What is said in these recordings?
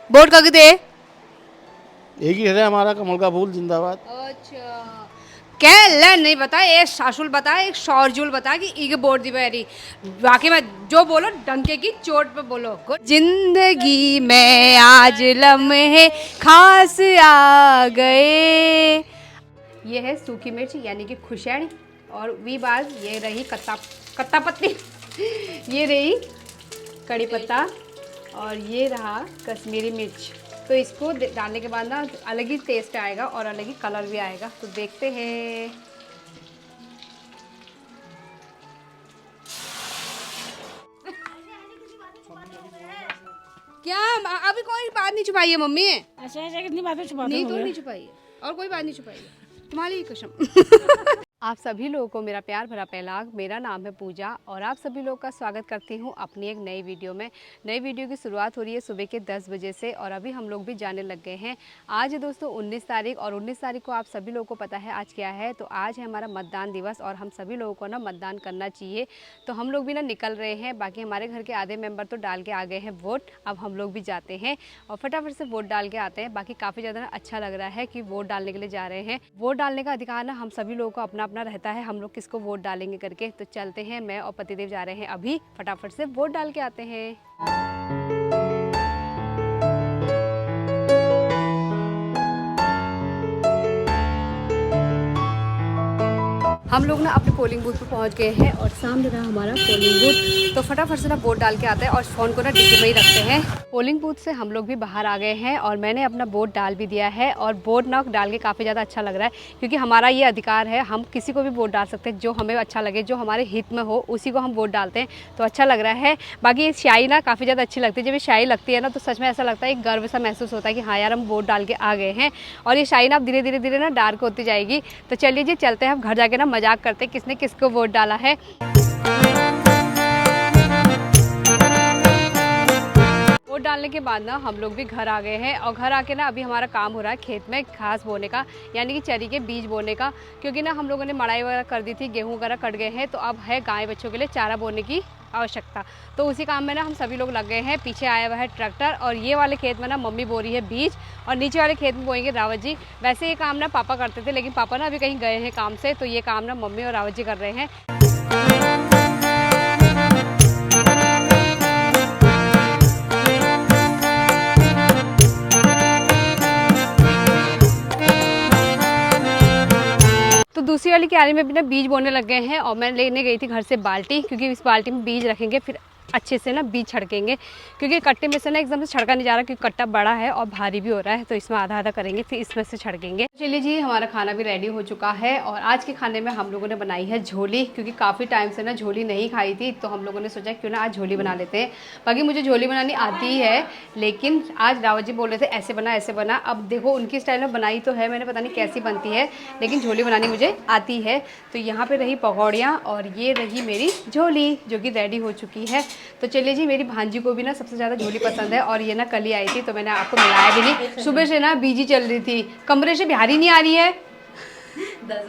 Vote कग दे। एक ही है हमारा, कमल का फूल जिंदाबाद। अच्छा क्या ले नहीं बता, एक सासुल बता, एक शौरजुल बता कि इके वोट दी बैरी। बाकी में जो बोलो डंके की चोट पे बोलो। जिंदगी में आज लम्हे खास आ गए। ये है सूखी मिर्च यानी कि खुशैनी, और वी बाज ये रही कत्ता कत्ता पत्ती ये रही कड़ी पत्ता, और ये रहा कश्मीरी मिर्च। तो इसको डालने के बाद ना अलग ही टेस्ट आएगा और अलग ही कलर भी आएगा। तो देखते हैं। क्या अभी कोई बात नहीं छुपाई है मम्मी? ऐसे ऐसे कितनी बातें छुपाते नहीं हो तो गए? नहीं छुपाई है, और कोई बात नहीं छुपाई है, तुम्हारी कसम। आप सभी लोगों को मेरा प्यार भरा पहलाग। मेरा नाम है पूजा और आप सभी लोगों का स्वागत करती हूँ अपनी एक नई वीडियो में। नई वीडियो की शुरुआत हो रही है सुबह के 10 बजे से और अभी हम लोग भी जाने लग गए हैं। आज है दोस्तों 19 तारीख और 19 तारीख को आप सभी लोगों को पता है आज क्या है। तो आज है हमारा मतदान दिवस और हम सभी लोगों को ना मतदान करना चाहिए। तो हम लोग भी ना निकल रहे हैं। बाकी हमारे घर के आधे मेंबर तो डाल के आ गए हैं वोट। अब हम लोग भी जाते हैं और फटाफट से वोट डाल के आते हैं। बाकी काफ़ी ज़्यादा अच्छा लग रहा है कि वोट डालने के लिए जा रहे हैं। वोट डालने का अधिकार ना हम सभी लोगों को अपना अपना रहता है, हम लोग किसको वोट डालेंगे करके। तो चलते हैं, मैं और पतिदेव जा रहे हैं अभी फटाफट से वोट डाल के आते हैं। हम लोग ना अपने पोलिंग बूथ पर पहुंच गए हैं और सामने रहा हमारा पोलिंग बूथ। तो फटाफट से ना वोट डाल के आते हैं और फ़ोन को ना डिक्की में ही रखते हैं। पोलिंग बूथ से हम लोग भी बाहर आ गए हैं और मैंने अपना वोट डाल भी दिया है और वोट ना डाल के काफ़ी ज़्यादा अच्छा लग रहा है क्योंकि हमारा ये अधिकार है, हम किसी को भी वोट डाल सकते हैं। जो हमें अच्छा लगे, जो हमारे हित में हो, उसी को हम वोट डालते हैं। तो अच्छा लग रहा है। बाकी ये स्याही ना काफ़ी ज़्यादा अच्छी लगती है। जब ये स्याही लगती है ना तो सच में ऐसा लगता है, एक गर्व सा महसूस होता है कि हाँ यार हम वोट डाल के आ गए हैं। और ये स्याही ना अब धीरे धीरे धीरे ना डार्क होती जाएगी। तो चलिए जी चलते हैं, हम घर जाके ना मजाक करते हैं किसने किसको वोट डाला है। वोट डालने के बाद ना हम लोग भी घर आ गए हैं और घर आके ना अभी हमारा काम हो रहा है खेत में घास बोने का, यानी कि चरी के बीज बोने का। क्योंकि ना हम लोगों ने मड़ाई वगैरह कर दी थी, गेहूं वगैरह कट गए हैं, तो अब है गाय बच्चों के लिए चारा बोने की आवश्यकता। तो उसी काम में ना हम सभी लोग लग गए हैं। पीछे आया हुआ है ट्रैक्टर और ये वाले खेत में ना मम्मी बो रही है बीज और नीचे वाले खेत में बोएंगे रावत जी। वैसे ये काम ना पापा करते थे, लेकिन पापा ना अभी कहीं गए हैं काम से, तो ये काम ना मम्मी और रावत जी कर रहे हैं। तो दूसरी वाली क्यारी में भी ना बीज बोने लग गए हैं और मैं लेने गई थी घर से बाल्टी, क्योंकि इस बाल्टी में बीज रखेंगे, फिर अच्छे से ना बीज छड़केंगे। क्योंकि कट्टे में से ना एकदम से छड़का नहीं जा रहा क्योंकि कट्टा बड़ा है और भारी भी हो रहा है। तो इसमें आधा आधा करेंगे, फिर इसमें से छड़केंगे। चलिए जी हमारा खाना भी रेडी हो चुका है और आज के खाने में हम लोगों ने बनाई है झोली। क्योंकि काफ़ी टाइम से ना झोली नहीं खाई थी, तो हम लोगों ने सोचा क्यों ना आज झोली बना लेते हैं। बाकी मुझे झोली बनानी आती है, लेकिन आज रावत जी बोल रहे थे ऐसे बना ऐसे बना। अब देखो उनकी स्टाइल में बनाई तो है मैंने, पता नहीं कैसी बनती है, लेकिन झोली बनानी मुझे आती है। तो यहाँ पे रही पकौड़ियाँ और ये रही मेरी झोली जो कि रेडी हो चुकी है। तो चलिए जी, मेरी भांजी को भी ना सबसे ज़्यादा झोली पसंद है और ये ना कल ही आई थी, तो मैंने आपको मिलाया भी नहीं। सुबह से ना बिजी चल रही थी, कमरे से बिहारी नहीं आ रही है। 10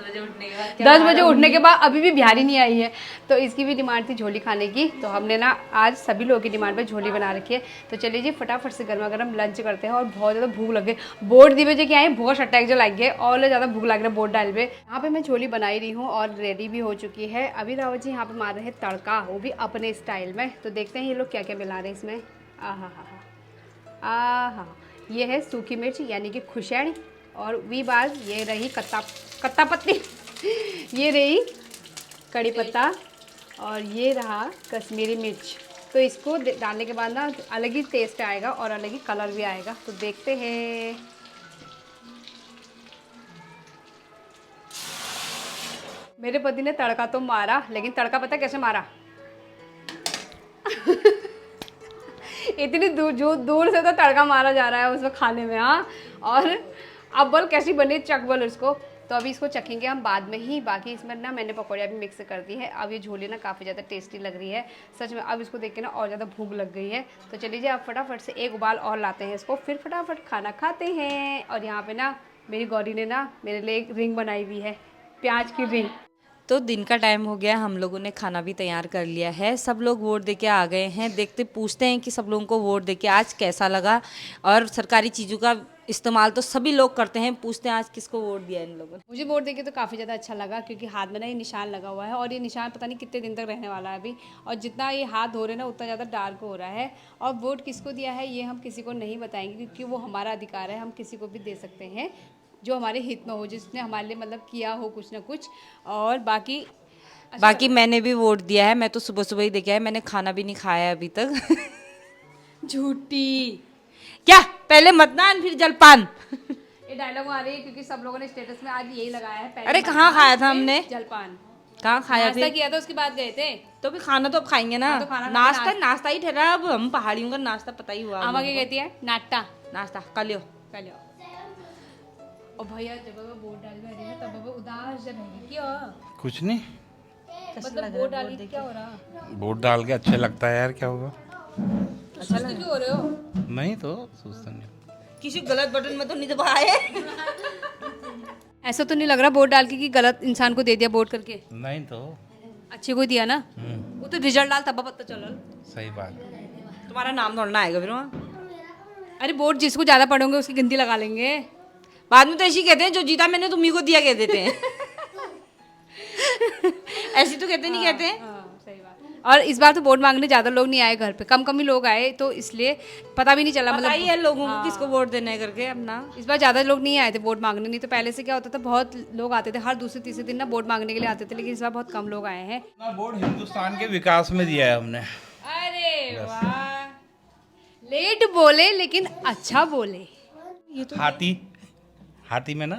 बजे उठने के बाद अभी भी बिहारी नहीं आई है। तो इसकी भी डिमांड थी झोली खाने की, तो हमने ना आज सभी लोगों की डिमांड पे झोली बना रखी है। तो चलिए जी फटाफट से गर्मा गर्म लंच करते हैं और बहुत ज़्यादा भूख लगे। बोर्ड दी बजे क्या है, बहुत अटैक जो लग गए और ज़्यादा भूख लग रहा है बोर्ड डाल पे। यहाँ पे मैं झोली बनाई रही हूँ और रेडी भी हो चुकी है। अभी रावत जी यहाँ पे मार रहे हैं तड़का, वो भी अपने स्टाइल में। तो देखते हैं ये लोग क्या क्या मिला रहे हैं इसमें। आहा, ये है सूखी मिर्च यानी कि खुशैनी, और वी बाज ये रही कत्ता पत्ती ये रही कड़ी पत्ता, और ये रहा कश्मीरी मिर्च। तो इसको डालने के बाद ना अलग ही टेस्ट आएगा और अलग ही कलर भी आएगा। तो देखते हैं। मेरे पति ने तड़का तो मारा, लेकिन तड़का पता कैसे मारा इतनी दूर से तो तड़का मारा जा रहा है उसमें खाने में। हाँ, और अब बोल कैसी बनी, चक बोल इसको। तो अभी इसको चखेंगे हम बाद में ही। बाकी इसमें ना मैंने पकौड़ियाँ भी मिक्स कर दी है। अब ये झोली ना काफ़ी ज़्यादा टेस्टी लग रही है सच में। अब इसको देख के ना और ज़्यादा भूख लग गई है। तो चलिए जी आप फटाफट से एक उबाल और लाते हैं इसको, फिर फटाफट खाना खाते हैं। और यहाँ पे ना मेरी गौरी ने ना मेरे लिए एक रिंग बनाई हुई है, प्याज की रिंग। तो दिन का टाइम हो गया, हम लोगों ने खाना भी तैयार कर लिया है, सब लोग वोट देके आ गए हैं। देखते पूछते हैं कि सब लोगों को वोट देके आज कैसा लगा। और सरकारी चीज़ों का इस्तेमाल तो सभी लोग करते हैं, पूछते हैं आज किसको वोट दिया इन लोगों ने। मुझे वोट देके तो काफ़ी ज़्यादा अच्छा लगा, क्योंकि हाथ में ना ये निशान लगा हुआ है और ये निशान पता नहीं कितने दिन तक रहने वाला है अभी। और जितना ये हाथ धो रहे हैं ना उतना ज़्यादा डार्क हो रहा है। और वोट किसको दिया है ये हम किसी को नहीं बताएंगे, क्योंकि वो हमारा अधिकार है, हम किसी को भी दे सकते हैं जो हमारे हित में हो, जिसने हमारे लिए मतलब किया हो कुछ ना कुछ। और बाकी मैंने भी वोट दिया है, मैं तो सुबह सुबह ही देखा है, मैंने खाना भी नहीं खाया अभी तक। झूठी क्या, पहले मतदान फिर जलपान। ये डायलॉग आ रही है क्योंकि सब लोगों ने स्टेटस में आज यही लगाया है। पहले अरे कहाँ खाया था हमने? जलपान कहाँ खाया नाश्ता फिर? किया था, उसके बाद गए थे। तो भी खाना तो अब खाएंगे ना। हाँ, तो खाना नाश्ता ही ठहरा, अब हम पहाड़ियों का नाश्ता पता ही हुआ। आमा क्या कहती है? नाट्टा नाश्ता कर लियो। कर लो। और भैया जब वो वोट डाल रहे हैं तब वो उदास जब है क्यों? कुछ नहीं, मतलब वोट डाली क्या हो रहा? वोट डाल के अच्छा लगता है यार, क्या होगा। सुस्ती क्यों हो रहे हो? नहीं तो सोचता नहीं। किसी गलत बटन में तो नहीं दबाए। ऐसा तो नहीं लग रहा वोट डाल के कि गलत इंसान को दे दिया वोट करके? नहीं तो अच्छे को दिया ना। वो तो रिजल्ट डाल तब पता चल। सही बात। तुम्हारा नाम थोड़ा आएगा फिर वहाँ। अरे वोट जिसको ज्यादा पड़ोगे उसकी गिनती लगा लेंगे। बाद में तो ऐसे ही कहते हैं, जो जीता मैंने तुम्ही को दिया कह देते हैं। ऐसे तो कहते नहीं कहते। सही बात। और इस बार तो वोट मांगने ज्यादा लोग नहीं आए घर पे, कम कम ही लोग आए, तो इसलिए पता भी नहीं चला। पता ही है लोगों को हाँ। किसको वोट देना है करके अपना। इस बार ज्यादा लोग नहीं आए थे वोट मांगने, नहीं तो पहले से क्या होता था बहुत लोग आते थे, हर दूसरे तीसरे दिन ना वोट मांगने के लिए आते थे, लेकिन इस बार बहुत कम लोग आए हैं। अपना वोट हिंदुस्तान के विकास में दिया है हमने। अरे वाह, लेट बोले लेकिन अच्छा बोले। हाथी में ना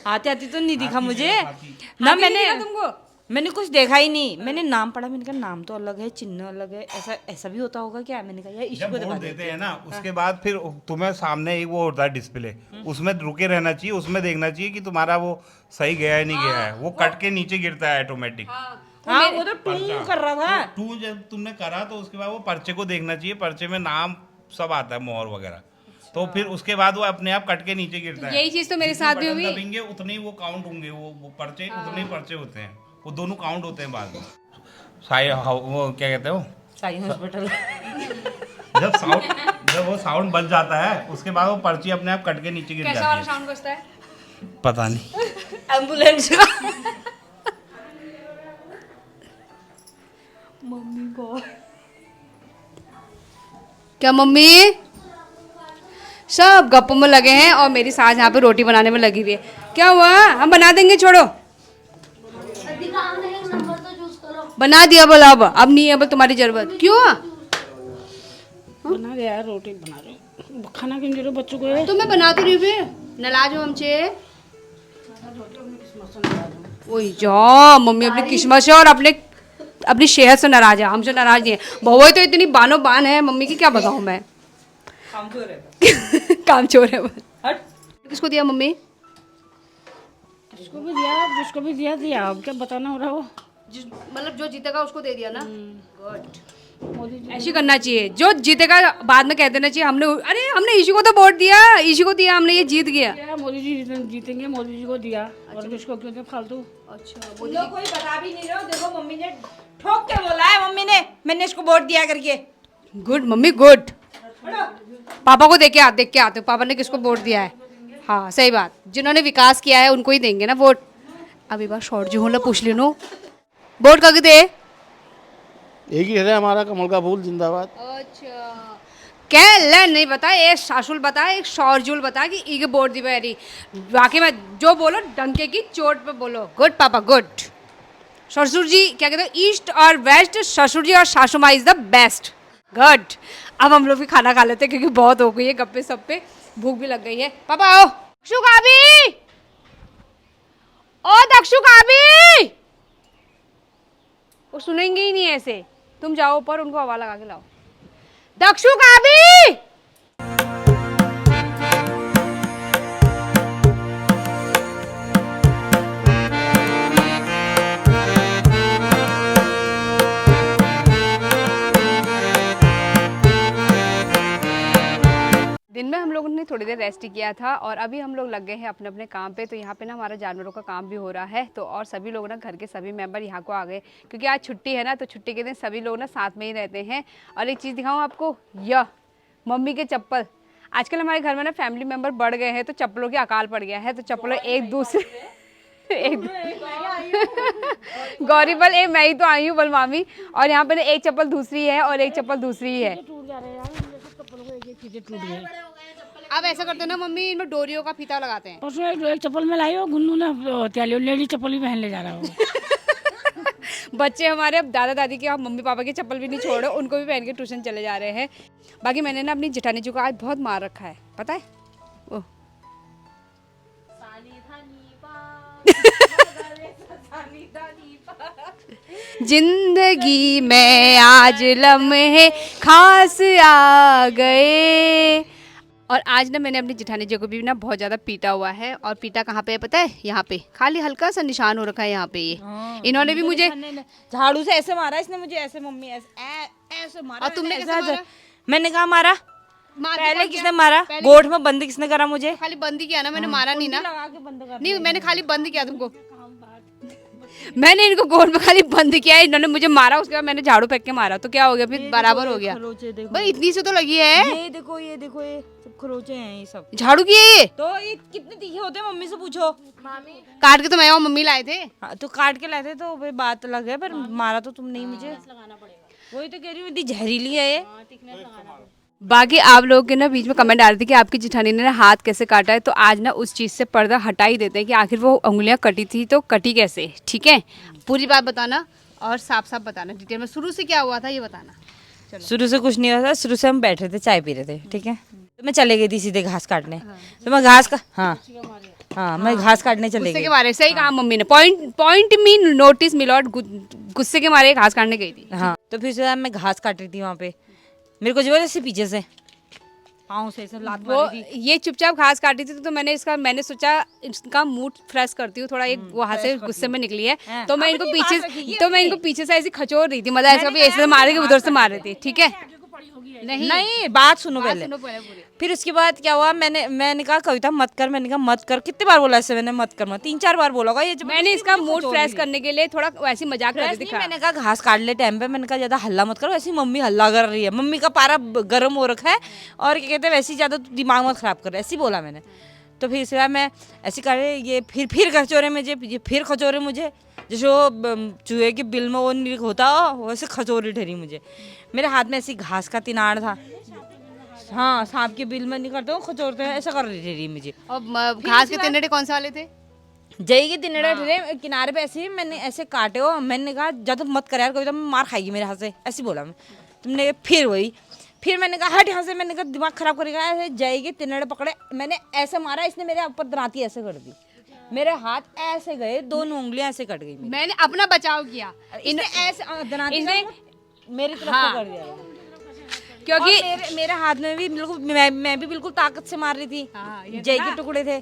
आते आते तो नहीं दिखा मुझे ना। हाथी नहीं दिखा तुमको? मैंने कुछ देखा ही नहीं। मैंने नाम पढ़ा, मैंने कहा नाम तो अलग है, चिन्ह अलग है, ऐसा भी होता होगा क्या? मैंने कहा यार जब इसको वोट देते हैं ना उसके बाद फिर तुम्हें सामने एक वो होता है डिस्प्ले, उसमें रुके रहना चाहिए, उसमें देखना चाहिए कि तुम्हारा वो सही गया है नहीं गया है। वो कट के नीचे गिरता है ऑटोमेटिक। हाँ, वो तो टू कर रहा था। टू जब तुमने करा तो उसके बाद वो पर्चे को देखना चाहिए, पर्चे में नाम सब आता है, मोहर वगैरह, तो फिर उसके बाद वो अपने आप कट के नीचे गिरता है। यही चीज तो मेरे साथ भी हुई। दबेंगे उतने ही वो काउंट होंगे, वो पर्चे उतने ही पर्चे होते हैं, वो दोनों काउंट होते हैं बाद में। वो क्या कहते हो, साई हॉस्पिटल। जब वो साउंड बज जाता है उसके बाद वो पर्ची अपने आप कट के नीचे गिर कैसा वाला जाती है। साउंड बजता है? पता नहीं। एम्बुलेंस का। मम्मी को क्या, मम्मी सब गप्पों में लगे हैं और मेरी सास यहाँ पे रोटी बनाने में लगी हुई है। क्या हुआ? हम बना देंगे, छोड़ो। बना दिया बोला, अब नहीं है बोल तुम्हारी जरूरत। क्यों? बना दे यार, रोटी बना रहे हो, खाना क्यों दे रहे हो बच्चों को? तो मैं बना तो रही हूँ, नाराज हो हमसे? वही जा, मम्मी अपनी किस्मत से और अपनी सेहत से नाराज है, हमसे नाराज नहीं है। बहु तो इतनी बानो बान है मम्मी की, क्या बताऊँ मैं। काम चोर है बस। हट। किसको दिया मम्मी? जिसको भी दिया, जिसको भी दिया, अब क्या बताना हो रहा हो। मतलब जो जीतेगा उसको दे दिया ना। मोदी जी ऐसे करना चाहिए, जो जीतेगा बाद में कह देना चाहिए हमने ईशू को तो वोट दिया, ईशू को दिया हमने, ये जीत गया। क्या, मोदी जी जीतेंगे, मोदी जी को दिया, और किसको क्यों दे फालतू। अच्छा, तुम लोग कोई बता भी नहीं रहे हो। देखो मम्मी ने ठोक के बोला है, मम्मी ने मैंने इसको वोट दिया करके। Good mummy good. पापा को देख के आते हो पापा ने किसको वोट दिया है। हाँ सही बात, जिन्होंने विकास किया है उनको ही देंगे ना वोट। अभी बार शॉर्ट जो होला पूछ लो, वोट कग दे। एक ही है हमारा, कमल का फूल जिंदाबाद। अच्छा क्या ले नहीं बता, एक सासुल बता, एक शौरजुल बता कि ई के वोट दी बैरी। बाकी में जो बोलो डंके की चोट पे बोलो। गुड पापा गुड। ससुर जी क्या कहते हो, ईस्ट और वेस्ट, ससुर जी और सासू माँ इज द बेस्ट। गुड। अब हम लोग भी खाना खा लेते हैं क्योंकि बहुत हो गई है गप्पे सप्पे, भूख भी लग गई है। पापा आओ। दक्षु काबी, ओ दक्षु काबी। वो सुनेंगे ही नहीं ऐसे, तुम जाओ ऊपर उनको हवा लगा के लाओ। दक्षु काबी। दिन में हम लोगों ने थोड़ी देर रेस्ट किया था और अभी हम लोग लग गए हैं अपने अपने काम पे। तो यहाँ पे ना हमारा जानवरों का काम भी हो रहा है। तो और सभी लोग ना घर के सभी मेंबर यहाँ को आ गए क्योंकि आज छुट्टी है ना, तो छुट्टी के दिन सभी लोग ना साथ में ही रहते हैं। और एक चीज़ दिखाऊँ आपको, यह मम्मी के चप्पल। आजकल हमारे घर में ना फैमिली मेम्बर बढ़ गए हैं तो चप्पलों की अकाल पड़ गया है। तो चप्पलों एक दूसरे गौरीबल मैं ही तो आई हूँ बल मामी। और यहाँ पे ना एक चप्पल दूसरी है और एक चप्पल दूसरी है। टूट जा रहे हैं यार, मेरे से चप्पलों को एक फीते टूट गए। अब ऐसा करते हैं ना मम्मी, इनमें डोरियों का फीता लगाते हैं। परसों एक चप्पल में लाई हो, गुन्नू ने लेडी चप्पल भी पहन ले जा रहा हो। बच्चे हमारे अब दादा दादी के, मम्मी पापा के चप्पल भी नहीं छोड़ रहे, उनको भी पहन के ट्यूशन चले जा रहे हैं। बाकी मैंने ना अपनी जेठानी जी को आज बहुत मार रखा है, पता है। ओह जिंदगी में आज लम्हे खास आ गए। और आज ना मैंने अपनी जेठानी जी को भी ना बहुत ज़्यादा पीटा हुआ है। और पीटा कहाँ पे है पता है? यहाँ पे खाली हल्का सा निशान हो रखा है यहाँ पे। ये इन्होंने भी मुझे झाड़ू से ऐसे मारा इसने मुझे, ऐसे मम्मी ऐसे मारा। और तुमने कैसे मारा? मैंने कहा मारा मार पहले किसने मारा? गोठ में बंद किसने करा मुझे? खाली बंद ही किया ना मैंने, मारा नहीं ना। लगा के बंद कर नहीं मैंने खाली बंद किया तुमको। मैंने इनको गोल में खाली बंद किया, इन्होंने मुझे मारा, उसके बाद मैंने झाड़ू फेंक के मारा। तो क्या हो गया फिर? बराबर हो गया। भाई इतनी सी तो लगी है। ये देखो ये सब खरोचे हैं, ये सब झाड़ू की है ये। तो ये कितने तीखे होते हैं मम्मी से पूछो। काट के तो मैं और मम्मी लाए थे। हाँ, तो काट के लाए थे तो भाई बात अलग है, पर मारा तो तुम नहीं मुझे। वही तो कह रही हूँ, इतनी जहरीली है ये। बाकी आप लोग के ना बीच में कमेंट आ रहे थे कि आपकी जेठानी ने ना हाथ कैसे काटा है। तो आज ना उस चीज़ से पर्दा हटा ही देते हैं कि आखिर वो उंगलियां कटी थी तो कटी कैसे। ठीक है, पूरी बात बताना और साफ साफ बताना डिटेल में। शुरू से क्या हुआ था ये बताना। शुरू से कुछ नहीं हुआ था। शुरू से हम बैठे थे, चाय पी रहे थे, ठीक है। तो मैं चले गई थी सीधे घास काटने। तो मैं घास का हाँ मैं घास काटने चले गुस्से गई। के मारे, सही कहा मम्मी ने। पॉइंट मी नोटिस मिलॉट, गुस्से के मारे घास काटने गई थी। हाँ, तो फिर उसके बाद मैं घास काट रही थी वहाँ पे। मेरे को जबरदस्ती पीछे से पाँव से ऐसे लात वो मारी थी। ये चुपचाप घास काटी थी तो मैंने सोचा इसका मूड फ्रेश करती हूँ थोड़ा। एक वहाँ से गुस्से में निकली है तो मैं इनको पीछे से ऐसी खचोर रही थी। मतलब ऐसा भी ऐसे मारे कि उधर से मार रही थी। ठीक है, नहीं बात सुनो पहले। फिर उसके बाद क्या हुआ, मैंने कहा कविता मत कर। मैंने कहा मत कर, कितने बार बोला इससे मैंने, मत कर मत, 3-4 बार बोला होगा। ये मैंने इसका मूड फ्रेश करने के लिए थोड़ा ऐसी मजाक कर रही थी। मैंने कहा घास काट ले टाइम पे, मैंने कहा ज्यादा हल्ला मत करो। ऐसी मम्मी हल्ला कर रही है, मम्मी का पारा गर्म हो रखा है और क्या कहते हैं वैसे ज्यादा दिमाग मत खराब कर, ऐसे बोला मैंने। तो फिर इसके बाद मैं ऐसे कर रही, ये फिर खचोरे मुझे जैसे वो चूहे के बिल में वो नहीं होता वैसे खचोरी ठहरी मुझे। मेरे हाथ में ऐसी घास का तिनाड़ था। हाँ, सांप के बिल में नहीं करते हो, खचोरते हैं, ऐसा कर रही थी मुझे। और घास के तिनड़े कौन से वाले थे? जई के तिनड़े ठहरे किनारे पे ऐसे मैंने ऐसे काटे हो। मैंने कहा जब मत कर यार, कभी तो मार खाएगी मेरे हाथ से, ऐसे बोला मैं। तुमने फिर मैंने कहा हट यहाँ से। मैंने कहा दिमाग खराब करेगा। ऐसे जई के तिनड़े पकड़े, मैंने ऐसे मारा, इसने मेरे ऊपर दराती ऐसे कर दी। मेरे हाथ ऐसे गए, दोनों उंगलियां ऐसे कट गई। मैंने अपना बचाव किया। ऐसे दराती मेरी तरफ कर दिया क्योंकि मेरे हाथ में भी बिल्कुल मैं भी बिल्कुल ताकत से मार रही थी। जय के टुकड़े थे।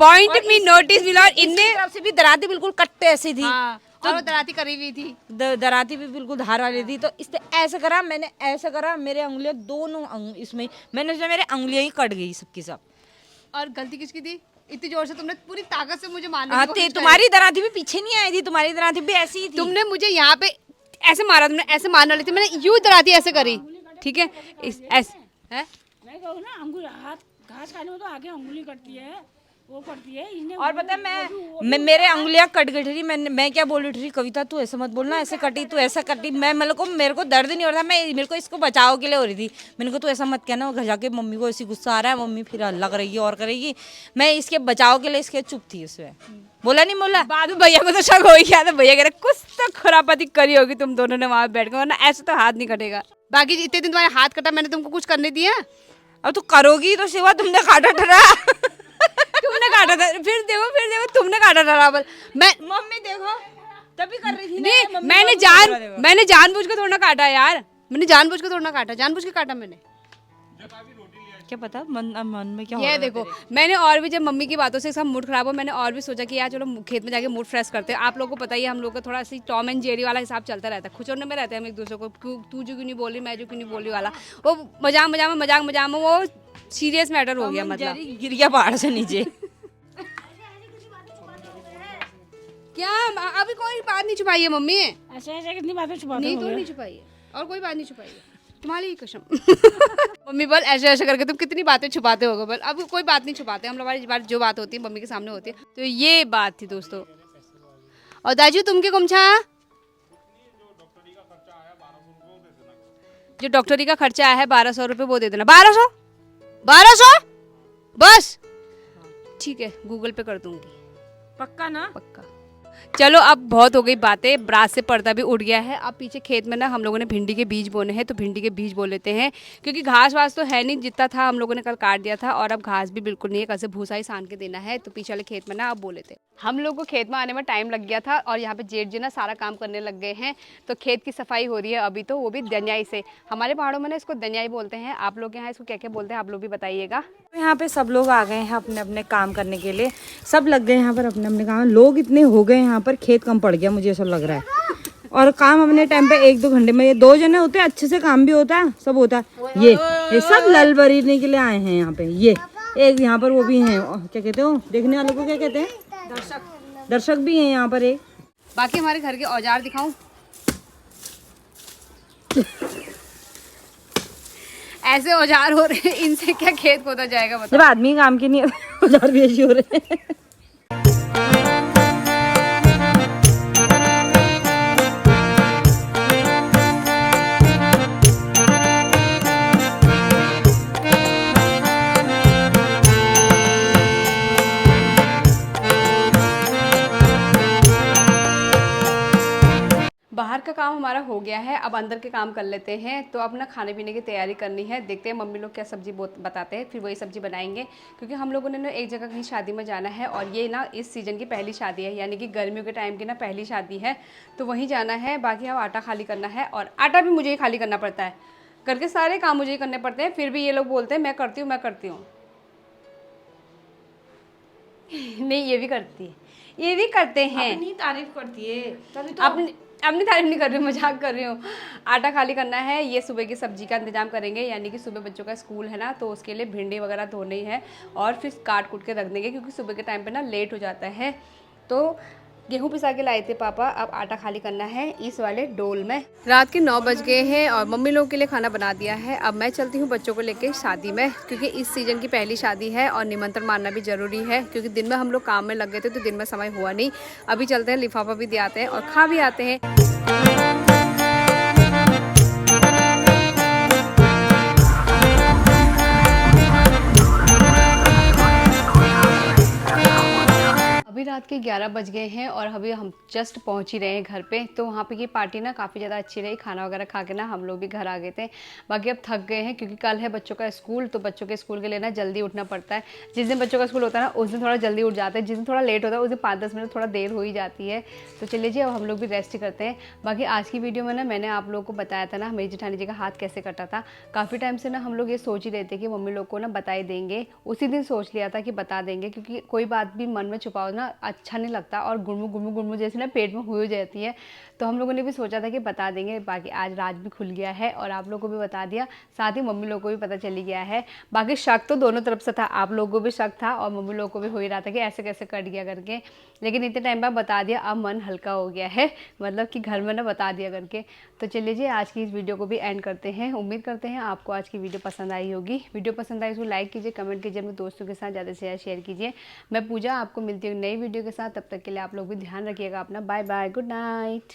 पॉइंट मी नोटिस मिलॉट, इनने तरफ से भी दराती बिल्कुल कट्टे ऐसी थी। और वो दराती करी हुई थी। दराती भी बिल्कुल धार वाली थी। तो इसने ऐसे करा, मैंने ऐसे करा, मेरे उंगलियां दोनों इसमें मैंने मेरे उंगलियां ही कट गई सबकी सब। और गलती किसकी थी? इतनी जोर से तुमने पूरी ताकत से मुझे मारने की कोशिश करी। तुम्हारी दराती भी पीछे नहीं आई थी, तुम्हारी दराती भी ऐसी ही थी। तुमने मुझे यहाँ पे ऐसे मारा, तुमने ऐसे मारने वाली थी, मैंने यूं दराती ऐसे करी। ठीक है, मैं कहूँ ना, अंगुली हाथ घास खाने में तो आगे अंगुली कटती है, वो करती है। और पता है मैं मेरे अंगुलियां कट गई थी। मैं क्या बोल रही थी, कविता तू ऐसे मत बोलना, ऐसे कटी, तू ऐसा कटी। मेरे को दर्द नहीं हो रहा था, मेरे को इसको बचाव के लिए हो रही थी। मैंने कहा तू ऐसा मत कहना, घर जाके मम्मी को ऐसी गुस्सा आ रहा है, मम्मी फिर हल्ला करेगी और करेगी। मैं इसके बचाव के लिए इसके चुप थी। उसमें बोला नहीं बोला। बाद में भैया को तो शक हो ही गया था। भैया कह रहे कुछ तो खुरापाती करी होगी तुम दोनों ने वहां बैठ कर, वरना ऐसे तो हाथ नहीं कटेगा। बाकी इतने दिन तुम्हारे हाथ कटा, मैंने तुमको कुछ करने दिया? अब तू करोगी तो सिवा तुमने काटा ठहरा। तुमने काटा था, फिर देखो तुमने काटा था रावल। मैं मम्मी देखो तभी कर रही थी। नहीं, मैंने जानबूझ के थोड़ा ना काटा यार। मैंने जानबूझ के थोड़ा ना काटा, जानबूझ के काटा मैंने। क्या पता मन में क्या हो ये रहा है देखो तेरे? मैंने और भी जब मम्मी की बातों से सब मूड खराब हो मैंने और भी सोचा कि यार चलो खेत में जाके मूड फ्रेश करते हैं। आप लोगों को पता ही है हम लोग का थोड़ा सी टॉम एंड जेरी वाला हिसाब चलता रहता है, खुचरने में रहते हैं हम एक दूसरे को, तू जो क्यों नहीं बोली मैं जो क्यों नहीं बोली वाला, वो मजाक में वो सीरियस मैटर हो गया। मतलब जरी गिर गया पहाड़ से नीचे। क्या अभी कोई बात नहीं छुपाई है मम्मी, ऐसे ऐसे कितनी बातें छुपाते नहीं हो तो भैया? नहीं छुपाई है और कोई बात नहीं छुपाई है तुम्हारी कसम। मम्मी बोल ऐसे ऐसे करके तुम कितनी बातें छुपाते होगे, बोल अब कोई बात नहीं छुपाते हम लोग, हमारी बात जो बात होती है मम्मी के सामने होती है। तो ये बात थी दोस्तों। और दाजू तुम के गुमछा जो डॉक्टरी का खर्चा आया है 1200 रुपये वो दे देना। 1200 बस ठीक है गूगल पे कर दूंगी पक्का ना? पक्का। चलो अब बहुत हो गई बातें, रात से पर्दा भी उड़ गया है। अब पीछे खेत में ना हम लोगों ने भिंडी के बीज बोने हैं तो भिंडी के बीज बो लेते हैं, क्योंकि घास वास तो है नहीं, जितना था हम लोगों ने कल काट दिया था और अब घास भी बिल्कुल नहीं है, कल से भूसा ही सान के देना है। तो पीछे वाले खेत में ना अब बो लेते हैं। हम लोग को खेत में आने में टाइम लग गया था और यहाँ पे जेठ जी ना सारा काम करने लग गए हैं, तो खेत की सफाई हो रही है अभी, तो वो भी दनियाई से। हमारे पहाड़ों में ना इसको दनियाई बोलते हैं, आप लोग के यहाँ इसको क्या क्या बोलते हैं आप लोग भी बताइएगा। यहाँ पे सब लोग आ गए हैं अपने अपने काम करने के लिए, सब लग गए यहाँ पर अपने अपने काम। लोग इतने हो गए यहाँ पर, खेत कम पड़ गया मुझे ऐसा लग रहा है। और काम अपने टाइम पे 1-2 घंटे में, ये 2 जने होते हैं अच्छे से काम भी होता है, सब होता है। ये सब लल बरीने के लिए आए हैं यहाँ पे। ये एक यहाँ पर वो भी हैं, क्या कहते हो देखने वालों को क्या कहते हैं, दर्शक भी हैं यहाँ पर एक। बाकी हमारे घर के औजार दिखाऊं? ऐसे औजार हो रहे हैं, इनसे क्या खेत खोदा जाएगा जब आदमी काम के नहीं औजार भी ऐसे हो रहे हैं। बाहर का काम हमारा हो गया है, अब अंदर के काम कर लेते हैं। तो अब ना खाने पीने की तैयारी करनी है, देखते हैं मम्मी लोग क्या सब्जी बताते हैं, फिर वही सब्जी बनाएंगे। क्योंकि हम लोगों ने ना एक जगह कहीं शादी में जाना है और ये ना इस सीज़न की पहली शादी है, यानी कि गर्मियों के टाइम की ना पहली शादी है, तो वहीं जाना है। बाकी अब आटा खाली करना है और आटा भी मुझे ही खाली करना पड़ता है, करके सारे काम मुझे ही करने पड़ते हैं। फिर भी ये लोग बोलते हैं मैं करती हूँ मैं करती हूँ। नहीं ये भी करती है, ये भी करते हैं, अपनी तारीफ करती है तभी तो। अपनी तारीफ नहीं कर रही हूँ, मजाक कर रही हूँ। आटा खाली करना है, ये सुबह की सब्जी का इंतजाम करेंगे, यानी कि सुबह बच्चों का स्कूल है ना, तो उसके लिए भिंडी वगैरह धोनी है और फिर काट कूट के रख देंगे, क्योंकि सुबह के टाइम पे ना लेट हो जाता है। तो गेहूं पिसा के लाए थे पापा, अब आटा खाली करना है इस वाले डोल में। रात के 9 बज गए हैं और मम्मी लोगों के लिए खाना बना दिया है। अब मैं चलती हूँ बच्चों को लेके शादी में, क्योंकि इस सीज़न की पहली शादी है और निमंत्रण मानना भी ज़रूरी है, क्योंकि दिन में हम लोग काम में लग गए थे तो दिन में समय हुआ नहीं। अभी चलते हैं, लिफाफा भी दे आते हैं और खा भी आते हैं। अभी रात के 11 बज गए हैं और अभी हम जस्ट पहुंच ही रहे हैं घर पे। तो वहाँ पे की पार्टी ना काफ़ी ज़्यादा अच्छी रही, खाना वगैरह खा के ना हम लोग भी घर आ गए थे। बाकी अब थक गए हैं, क्योंकि कल है बच्चों का स्कूल, तो बच्चों के स्कूल के लिए ना जल्दी उठना पड़ता है। जिस दिन बच्चों का स्कूल होता है ना उस दिन थोड़ा जल्दी उठ जाते हैं, जिस दिन थोड़ा लेट होता है उस दिन 5-10 मिनट थोड़ा देर हो ही जाती है। तो चलिए जी अब हम लोग भी रेस्ट करते हैं। बाकी आज की वीडियो में ना मैंने आप लोगों को बताया था ना मेरी जेठानी जी का हाथ कैसे कटा था। काफ़ी टाइम से ना हम लोग ये सोच ही रहे थे कि मम्मी लोग को ना बता ही देंगे, उसी दिन सोच लिया था कि बता देंगे, क्योंकि कोई बात भी मन में छुपाओ ना अच्छा नहीं लगता और गुड़मु जैसे ना पेट में हो जाती है। तो हम लोगों ने भी सोचा था कि बता देंगे। बाकी आज राज भी खुल गया है और आप लोगों को भी बता दिया, साथ ही मम्मी लोगों को भी पता चली गया है। बाकी शक तो दोनों तरफ से था, आप लोगों को भी शक था और मम्मी लोगों को भी हो ही रहा था कि ऐसे कैसे कट गया करके, लेकिन इतने टाइम बाद बता दिया, अब मन हल्का हो गया है, मतलब कि घर में ना बता दिया करके। तो चलिए जी आज की इस वीडियो को भी एंड करते हैं। उम्मीद करते हैं आपको आज की वीडियो पसंद आई होगी। वीडियो पसंद आई तो लाइक कीजिए, कमेंट कीजिए, अपने दोस्तों के साथ ज़्यादा से ज़्यादा शेयर कीजिए। मैं पूजा आपको मिलती हूँ नई वीडियो के साथ, तब तक के लिए आप लोग भी ध्यान रखिएगा अपना। Bye bye, good night.